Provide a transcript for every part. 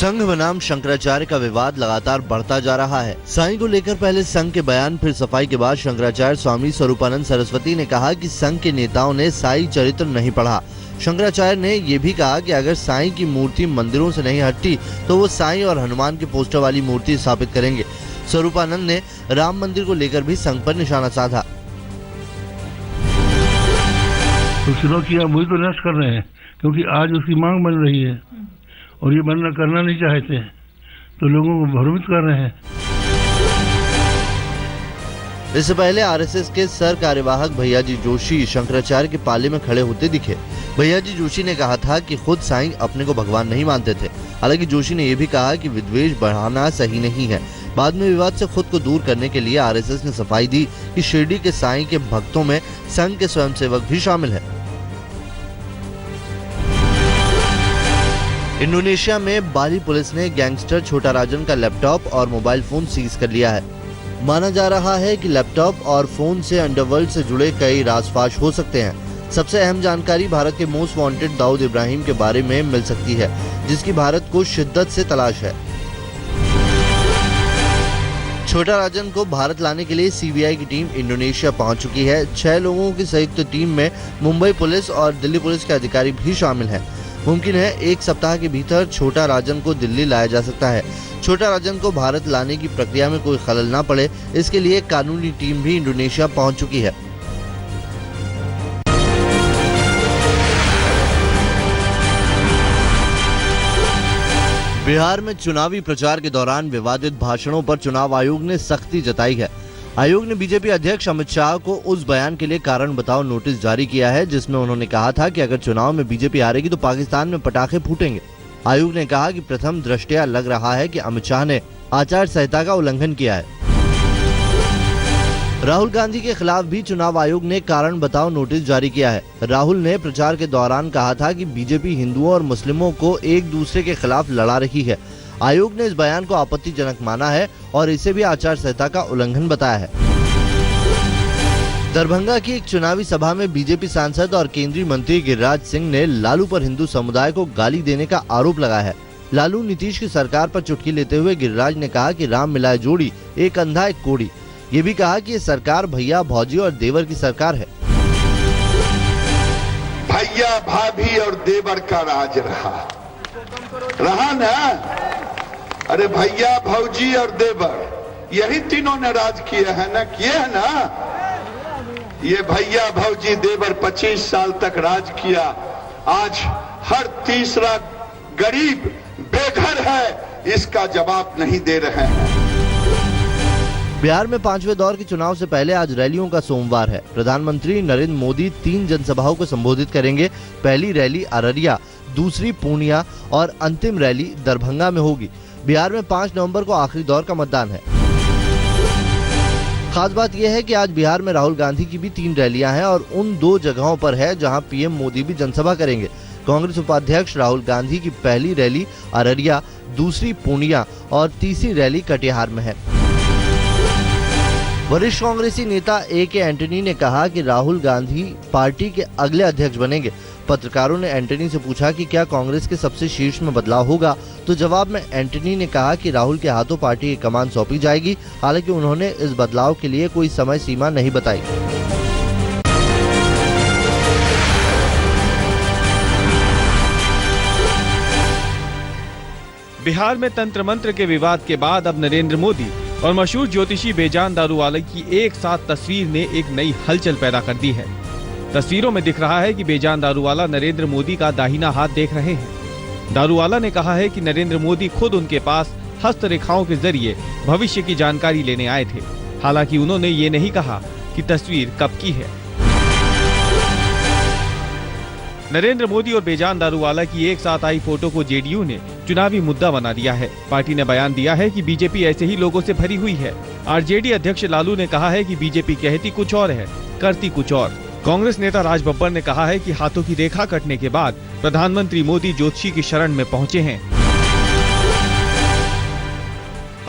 संघ बनाम शंकराचार्य का विवाद लगातार बढ़ता जा रहा है। साईं को लेकर पहले संघ के बयान, फिर सफाई के बाद शंकराचार्य स्वामी स्वरूपानंद सरस्वती ने कहा कि संघ के नेताओं ने साईं चरित्र नहीं पढ़ा। शंकराचार्य ने ये भी कहा कि अगर साईं की मूर्ति मंदिरों से नहीं हटती तो वो साईं और हनुमान के पोस्टर वाली मूर्ति स्थापित करेंगे। स्वरूपानंद ने राम मंदिर को लेकर भी संघ पर निशाना साधा। तो शुरू किया वही तो नष्ट कर रहे हैं, क्योंकि आज उसकी मांग बन रही है और ये करना नहीं चाहते, तो लोगों को भ्रमित कर रहे हैं। इससे पहले आरएसएस के सर कार्यवाहक भैयाजी जोशी शंकराचार्य के पाले में खड़े होते दिखे। भैयाजी जोशी ने कहा था कि खुद साईं अपने को भगवान नहीं मानते थे। हालांकि जोशी ने यह भी कहा कि विद्वेष बढ़ाना सही नहीं है। बाद में विवाद से खुद को दूर करने के लिए आरएसएस ने सफाई दी कि शिरडी के साईं के भक्तों में संघ के स्वयंसेवक भी शामिल है। इंडोनेशिया में बाली पुलिस ने गैंगस्टर छोटा राजन का लैपटॉप और मोबाइल फोन सीज कर लिया है। माना जा रहा है कि लैपटॉप और फोन से अंडरवर्ल्ड से जुड़े कई राज़फाश हो सकते हैं। सबसे अहम जानकारी भारत के मोस्ट वांटेड दाऊद इब्राहिम के बारे में मिल सकती है, जिसकी भारत को शिद्दत से तलाश है। छोटा राजन को भारत लाने के लिए सीबीआई की टीम इंडोनेशिया पहुंच चुकी है। 6 लोगों की संयुक्त टीम में मुंबई पुलिस और दिल्ली पुलिस के अधिकारी भी शामिल हैं। मुमकिन है 1 सप्ताह के भीतर छोटा राजन को दिल्ली लाया जा सकता है। छोटा राजन को भारत लाने की प्रक्रिया में कोई खलल ना पड़े, इसके लिए कानूनी टीम भी इंडोनेशिया पहुंच चुकी है। बिहार में चुनावी प्रचार के दौरान विवादित भाषणों पर चुनाव आयोग ने सख्ती जताई है। आयोग ने बीजेपी अध्यक्ष अमित शाह को उस बयान के लिए कारण बताओ नोटिस जारी किया है जिसमें उन्होंने कहा था कि अगर चुनाव में बीजेपी हारेगी तो पाकिस्तान में पटाखे फूटेंगे। आयोग ने कहा कि प्रथम दृष्टया लग रहा है कि अमित शाह ने आचार संहिता का उल्लंघन किया है। राहुल गांधी के खिलाफ भी चुनाव आयोग ने कारण बताओ नोटिस जारी किया है। राहुल ने प्रचार के दौरान कहा था कि बीजेपी हिंदुओं और मुस्लिमों को एक दूसरे के खिलाफ लड़ा रही है। आयोग ने इस बयान को आपत्तिजनक माना है और इसे भी आचार संहिता का उल्लंघन बताया है। दरभंगा की एक चुनावी सभा में बीजेपी सांसद और केंद्रीय मंत्री गिरिराज सिंह ने लालू पर हिंदू समुदाय को गाली देने का आरोप लगाया है। लालू नीतीश की सरकार पर चुटकी लेते हुए गिरिराज ने कहा कि राम मिलाए जोड़ी, एक अंधा एक कोड़ी। ये भी कहा कि ये सरकार भैया भौजी और देवर की सरकार है। भैया भाभी और देवर का राज रहा ना। अरे भैया भौजी और देवर, यही तीनों ने राज किए हैं ना, किए हैं ना। ये भैया भौजी देवर 25 साल तक राज किया। आज हर तीसरा गरीब बेघर है, इसका जवाब नहीं दे रहे हैं। बिहार में 5वें दौर के चुनाव से पहले आज रैलियों का सोमवार है। प्रधानमंत्री नरेंद्र मोदी 3 जनसभाओं को संबोधित करेंगे। पहली रैली अररिया, दूसरी पूर्णिया और अंतिम रैली दरभंगा में होगी। बिहार में 5 नवंबर को आखिरी दौर का मतदान है। खास बात यह है कि आज बिहार में राहुल गांधी की भी 3 रैलियां हैं और उन 2 जगहों पर है जहां पीएम मोदी भी जनसभा करेंगे। कांग्रेस उपाध्यक्ष राहुल गांधी की पहली रैली अररिया, दूसरी पूर्णिया और तीसरी रैली कटिहार में है। वरिष्ठ कांग्रेसी नेता A.K. एंटनी ने कहा कि राहुल गांधी पार्टी के अगले अध्यक्ष बनेंगे। पत्रकारों ने एंटनी से पूछा कि क्या कांग्रेस के सबसे शीर्ष में बदलाव होगा, तो जवाब में एंटनी ने कहा कि राहुल के हाथों पार्टी की कमान सौंपी जाएगी। हालांकि उन्होंने इस बदलाव के लिए कोई समय सीमा नहीं बताई। बिहार में तंत्र मंत्र के विवाद के बाद अब नरेंद्र मोदी और मशहूर ज्योतिषी बेजान दारूवाला की एक साथ तस्वीर ने एक नई हलचल पैदा कर दी है। तस्वीरों में दिख रहा है कि बेजान दारूवाला नरेंद्र मोदी का दाहिना हाथ देख रहे हैं। दारूवाला ने कहा है कि नरेंद्र मोदी खुद उनके पास हस्तरेखाओं के जरिए भविष्य की जानकारी लेने आए थे। हालांकि उन्होंने ये नहीं कहा कि तस्वीर कब की है। नरेंद्र मोदी और बेजान दारूवाला की एक साथ आई फोटो को जेडीयू ने चुनावी मुद्दा बना दिया है। पार्टी ने बयान दिया है कि बीजेपी ऐसे ही लोगों से भरी हुई है। आरजेडी अध्यक्ष लालू ने कहा है कि बीजेपी कहती कुछ और है, करती कुछ और। कांग्रेस नेता राज बब्बर ने कहा है कि हाथों की रेखा कटने के बाद प्रधानमंत्री मोदी ज्योतिषी की शरण में पहुंचे हैं।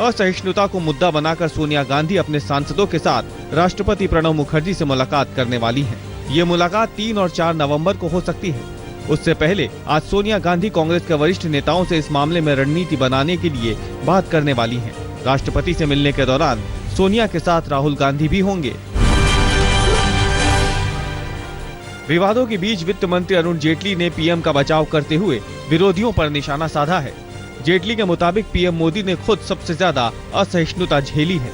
असहिष्णुता को मुद्दा बनाकर सोनिया गांधी अपने सांसदों के साथ राष्ट्रपति प्रणब मुखर्जी से मुलाकात करने वाली हैं। ये मुलाकात 3 और 4 नवंबर को हो सकती है। उससे पहले आज सोनिया गांधी कांग्रेस के वरिष्ठ नेताओं से इस मामले में रणनीति बनाने के लिए बात करने वाली हैं। राष्ट्रपति से मिलने के दौरान सोनिया के साथ राहुल गांधी भी होंगे। विवादों के बीच वित्त मंत्री अरुण जेटली ने पीएम का बचाव करते हुए विरोधियों पर निशाना साधा है। जेटली के मुताबिक पीएम मोदी ने खुद सबसे ज्यादा असहिष्णुता झेली है।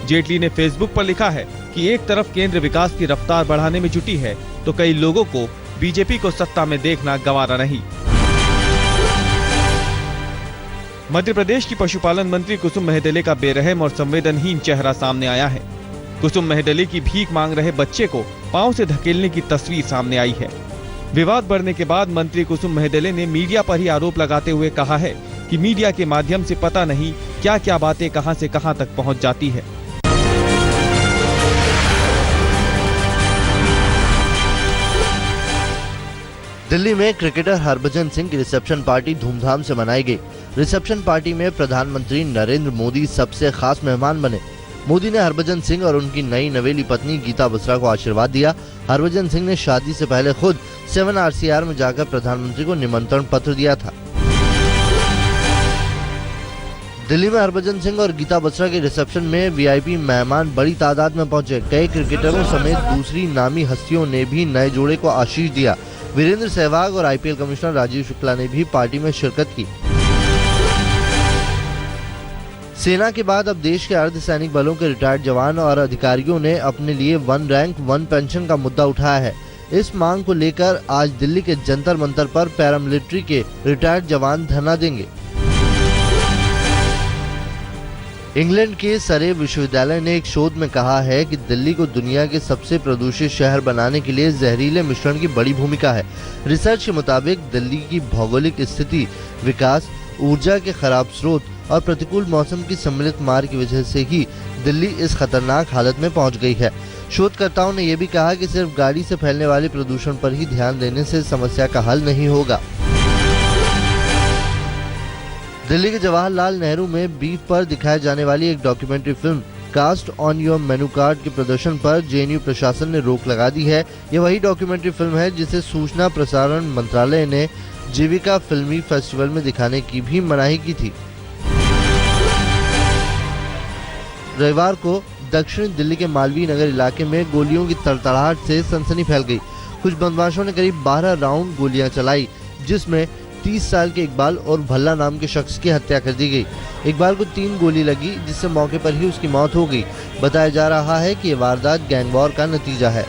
जेटली ने फेसबुक पर लिखा है कि एक तरफ केंद्र विकास की रफ्तार बढ़ाने में जुटी है तो कई लोगों को बीजेपी को सत्ता में देखना गवारा नहीं। मध्य प्रदेश की पशुपालन मंत्री कुसुम महदेले का बेरहम और संवेदनहीन चेहरा सामने आया है। कुसुम महदेले की भीख मांग रहे बच्चे को पांव से धकेलने की तस्वीर सामने आई है। विवाद बढ़ने के बाद मंत्री कुसुम महदेले ने मीडिया पर ही आरोप लगाते हुए कहा है कि मीडिया के माध्यम से पता नहीं क्या क्या बातें कहां से कहां तक पहुंच जाती है। दिल्ली में क्रिकेटर हरभजन सिंह की रिसेप्शन पार्टी धूमधाम से मनाई गई। रिसेप्शन पार्टी में प्रधानमंत्री नरेंद्र मोदी सबसे खास मेहमान बने। मोदी ने हरभजन सिंह और उनकी नई नवेली पत्नी गीता बसरा को आशीर्वाद दिया। हरभजन सिंह ने शादी से पहले खुद 7RCR में जाकर प्रधानमंत्री को निमंत्रण पत्र दिया था। दिल्ली में हरभजन सिंह और गीता बसरा के रिसेप्शन में वीआईपी मेहमान बड़ी तादाद में पहुंचे। कई क्रिकेटरों समेत दूसरी नामी हस्तियों ने भी नए जोड़े को आशीष दिया। वीरेंद्र सहवाग और आईपीएल कमिश्नर राजीव शुक्ला ने भी पार्टी में शिरकत की। सेना के बाद अब देश के अर्धसैनिक बलों के रिटायर्ड जवान और अधिकारियों ने अपने लिए 1 रैंक 1 पेंशन का मुद्दा उठाया है। इस मांग को लेकर आज दिल्ली के जंतर मंतर पर पैरामिलिट्री के रिटायर्ड जवान धरना देंगे। इंग्लैंड के सरे विश्वविद्यालय ने एक शोध में कहा है कि दिल्ली को दुनिया के सबसे प्रदूषित शहर बनाने के लिए जहरीले मिश्रण की बड़ी भूमिका है। रिसर्च के मुताबिक दिल्ली की भौगोलिक स्थिति, विकास, ऊर्जा के खराब स्रोत और प्रतिकूल मौसम की सम्मिलित मार की वजह से ही दिल्ली इस खतरनाक हालत में पहुंच गई है। शोधकर्ताओं ने यह भी कहा कि सिर्फ गाड़ी से फैलने वाले प्रदूषण पर ही ध्यान देने से समस्या का हल नहीं होगा। दिल्ली के जवाहरलाल नेहरू में बीफ पर दिखाई जाने वाली एक documentary film cast on your menu card के प्रदर्शन पर जेएनयू प्रशासन ने रोक लगा दी है। यह वही डॉक्यूमेंट्री फिल्म है जिसे सूचना प्रसारण मंत्रालय ने जीविका फिल्मी फेस्टिवल में दिखाने की भी मनाही की थी। रविवार को दक्षिण दिल्ली के मालवीय नगर इलाके में गोलियों की तड़तड़ाहट से सनसनी फैल गई। कुछ बदमाशों ने करीब 12 राउंड गोलियां चलाई, जिसमें 30 साल के इकबाल और भल्ला नाम के शख्स की हत्या कर दी गई। इकबाल को 3 गोली लगी, जिससे मौके पर ही उसकी मौत हो गई। बताया जा रहा है कि ये वारदात गैंगवॉर का नतीजा है।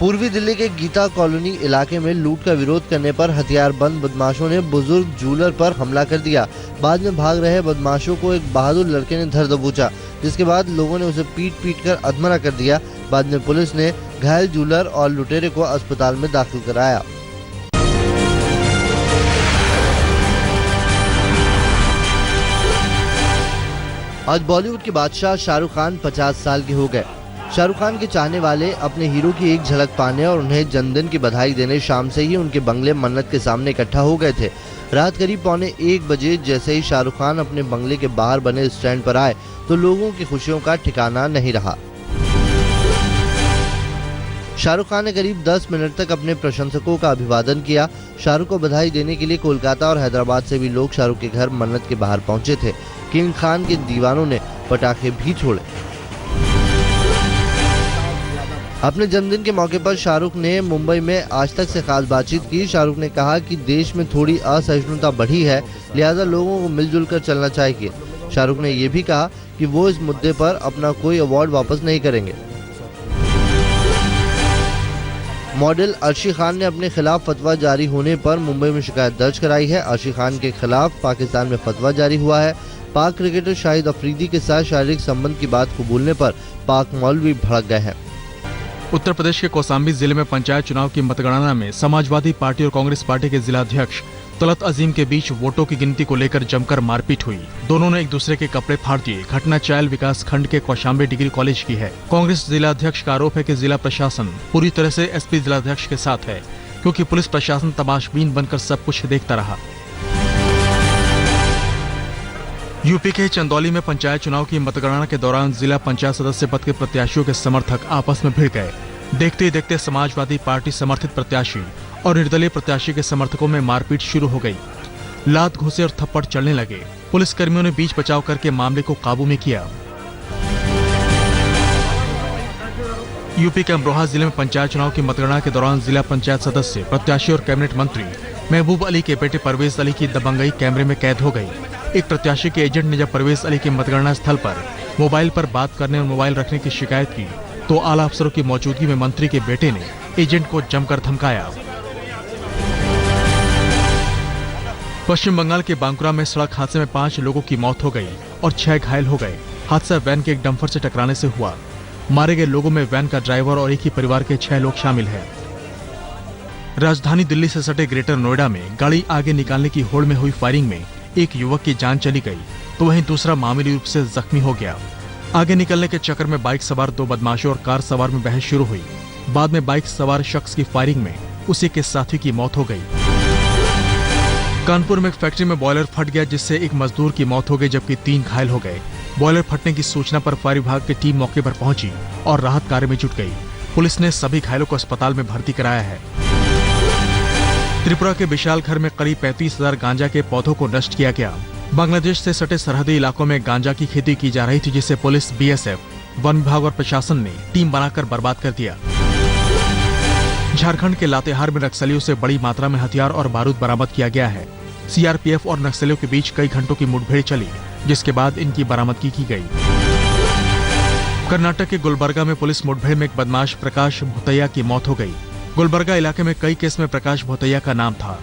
पूर्वी दिल्ली के गीता कॉलोनी इलाके में लूट का विरोध करने पर हथियारबंद बदमाशों ने बुजुर्ग जूलर पर हमला कर दिया। बाद में भाग रहे बदमाशों को एक बहादुर लड़के ने धर दबोचा, जिसके बाद लोगों ने उसे पीट कर अधमरा कर दिया। बाद में पुलिस ने घायल जूलर और लुटेरे को अस्पताल में दाखिल कराया। आज बॉलीवुड के बादशाह शाहरुख खान 50 साल के हो गए। शाहरुख खान के चाहने वाले अपने हीरो की एक झलक पाने और उन्हें जन्मदिन की बधाई देने शाम से ही उनके बंगले मन्नत के सामने इकट्ठा हो गए थे। रात करीब 1:45 बजे जैसे ही शाहरुख खान अपने बंगले के बाहर बने स्टैंड पर आए तो लोगों की खुशियों का ठिकाना नहीं रहा। शाहरुख खान ने करीब 10 मिनट तक अपने प्रशंसकों का अभिवादन किया। शाहरुख को बधाई देने के लिए कोलकाता और हैदराबाद से भी लोग शाहरुख के घर मन्नत के बाहर पहुंचे थे। किंग खान के दीवानों ने पटाखे भी छोड़े। अपने जन्मदिन के मौके पर शाहरुख ने मुंबई में आज तक से खास बातचीत की। शाहरुख ने कहा कि देश में थोड़ी असहिष्णुता बढ़ी है, लिहाजा लोगों को मिलजुल कर चलना चाहिए। शाहरुख ने यह भी कहा कि वो इस मुद्दे पर अपना कोई अवार्ड वापस नहीं करेंगे। मॉडल अर्शी खान ने अपने खिलाफ फतवा जारी होने पर मुंबई में शिकायत दर्ज कराई है। अर्शी खान के खिलाफ पाकिस्तान में फतवा जारी हुआ है। पाक क्रिकेटर शाहिद अफरीदी के साथ शारीरिक संबंध की बात कबूलने पर पाक मौलवी भड़क गए हैं। उत्तर प्रदेश के कौसाम्बी जिले में पंचायत चुनाव की मतगणना में समाजवादी पार्टी और कांग्रेस पार्टी के जिलाध्यक्ष तलत अजीम के बीच वोटों की गिनती को लेकर जमकर मारपीट हुई। दोनों ने एक दूसरे के कपड़े फाड़ दिए। घटना चायल विकास खंड के कौशाम्बी डिग्री कॉलेज की है। कांग्रेस जिलाध्यक्ष का आरोप है कि जिला प्रशासन पूरी तरह से एसपी जिलाध्यक्ष के साथ है, क्योंकि पुलिस प्रशासन तमाशबीन बनकर सब कुछ देखता रहा। यूपी के चंदौली में पंचायत चुनाव की मतगणना के दौरान जिला पंचायत सदस्य पद के प्रत्याशियों के समर्थक आपस में भिड़ गए। देखते ही देखते समाजवादी पार्टी समर्थित प्रत्याशी और निर्दलीय प्रत्याशी के समर्थकों में मारपीट शुरू हो गई। लात घुसे और थप्पड़ चलने लगे। पुलिसकर्मियों ने बीच बचाव करके मामले को काबू में किया। यूपी के अमरोहा जिले में पंचायत चुनाव की मतगणना के दौरान जिला पंचायत सदस्य, प्रत्याशी और कैबिनेट मंत्री महबूब अली के बेटे परवेज अली की दबंगई कैमरे में कैद हो गई। एक प्रत्याशी के एजेंट ने जब परवेज अली के मतगणना स्थल पर मोबाइल पर बात करने और मोबाइल रखने की शिकायत की तो आला अफसरों की मौजूदगी में मंत्री के बेटे ने एजेंट को जमकर धमकाया। पश्चिम बंगाल के बांकुरा में सड़क हादसे में 5 लोगों की मौत हो गई और 6 घायल हो गए। हादसा वैन के एक डंपर से टकराने से हुआ। मारे गए लोगों में वैन का ड्राइवर और एक ही परिवार के 6 लोग शामिल हैं। राजधानी दिल्ली से सटे ग्रेटर नोएडा में गाड़ी आगे निकालने की होड़ में हुई फायरिंग में एक युवक की जान चली गई तो वहीं दूसरा मामूली रूप से जख्मी हो गया। आगे निकलने के चक्कर में बाइक सवार 2 बदमाशों और कार सवार में बहस शुरू हुई। बाद में बाइक सवार शख्स की फायरिंग में उसी के साथी की मौत हो गई। कानपुर में एक फैक्ट्री में बॉयलर फट गया जिससे एक मजदूर की मौत हो गई जबकि 3 घायल हो गए। बॉयलर फटने की सूचना पर फायर विभाग की टीम मौके पर पहुंची और राहत कार्य में जुट गई। पुलिस ने सभी घायलों को अस्पताल में भर्ती कराया है। त्रिपुरा के विशाल घर में करीब 35,000 गांजा के पौधों को नष्ट किया गया। बांग्लादेश से सटे सरहदी इलाकों में गांजा की खेती की जा रही थी जिसे पुलिस, बीएसएफ, वन विभाग और प्रशासन ने टीम बनाकर बर्बाद कर दिया। झारखंड के लातेहार में नक्सलियों से बड़ी मात्रा में हथियार और बारूद बरामद किया गया है। सीआरपीएफ और नक्सलियों के बीच कई घंटों की मुठभेड़ चली जिसके बाद इनकी बरामदगी की गई। कर्नाटक के गुलबर्गा में पुलिस मुठभेड़ में एक बदमाश प्रकाश भूतैया की मौत हो गई। गुलबर्गा इलाके में कई केस में प्रकाश भूतैया का नाम था।